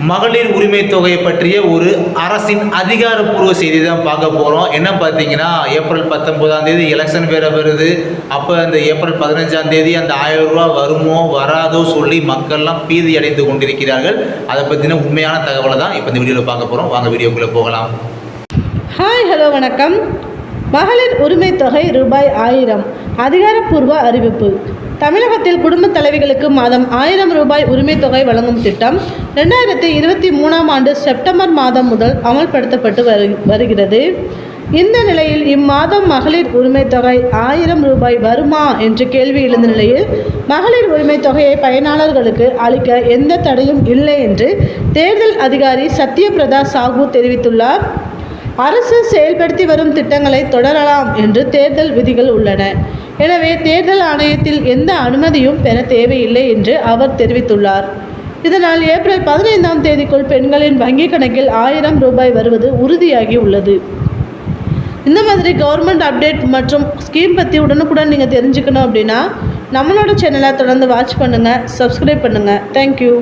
மகளிர் உரிமை தொகை பற்றிய ஒரு அரசின் அதிகாரப்பூர்வ செய்தி தான் பார்க்க போகிறோம். என்ன பார்த்தீங்கன்னா, ஏப்ரல் 19 எலெக்ஷன் வேற வருது. அப்போ அந்த ஏப்ரல் 15 அந்த 1000 ரூபா வருமோ வராதோ சொல்லி மக்கள்லாம் பீதி அடைந்து கொண்டிருக்கிறார்கள். அதை பற்றின உண்மையான தகவலை தான் இப்போ இந்த வீடியோவில் பார்க்க போகிறோம். வாங்க வீடியோக்குள்ளே போகலாம். ஹாய், ஹலோ, வணக்கம். மகளிர் உரிமை தொகை ரூபாய் 1000 அதிகாரப்பூர்வ அறிவிப்பு. தமிழகத்தில் குடும்ப தலைவிகளுக்கு மாதம் 1000 ரூபாய் உரிமை தொகை வழங்கும் திட்டம் 2023 ஆண்டு செப்டம்பர் மாதம் முதல் அமல்படுத்தப்பட்டு வருகிறது. இந்த நிலையில் இம்மாதம் மகளிர் உரிமை தொகை 1000 ரூபாய் வருமா என்று கேள்வி எழுந்த நிலையில் மகளிர் உரிமை தொகையை பயனாளர்களுக்கு அளிக்க எந்த தடையும் இல்லை என்று தேர்தல் அதிகாரி சத்யபிரதா சாஹூ தெரிவித்துள்ளார். அரசு செயல்படுத்தி வரும் திட்டங்களை தொடரலாம் என்று தேர்தல் விதிகள் உள்ளன. எனவே தேர்தல் ஆணையத்தில் எந்த அனுமதியும் பெற தேவையில்லை என்று அவர் தெரிவித்துள்ளார். இதனால் ஏப்ரல் 15 பெண்களின் வங்கி கணக்கில் 1000 ரூபாய் வருவது உறுதியாகி உள்ளது. இந்த மாதிரி கவர்மெண்ட் அப்டேட் மற்றும் ஸ்கீம் பற்றி உடனுக்குடன் நீங்கள் தெரிஞ்சுக்கணும் அப்படின்னா நம்மளோட சேனலை தொடர்ந்து வாட்ச் பண்ணுங்கள், சப்ஸ்கிரைப் பண்ணுங்கள். தேங்க்யூ.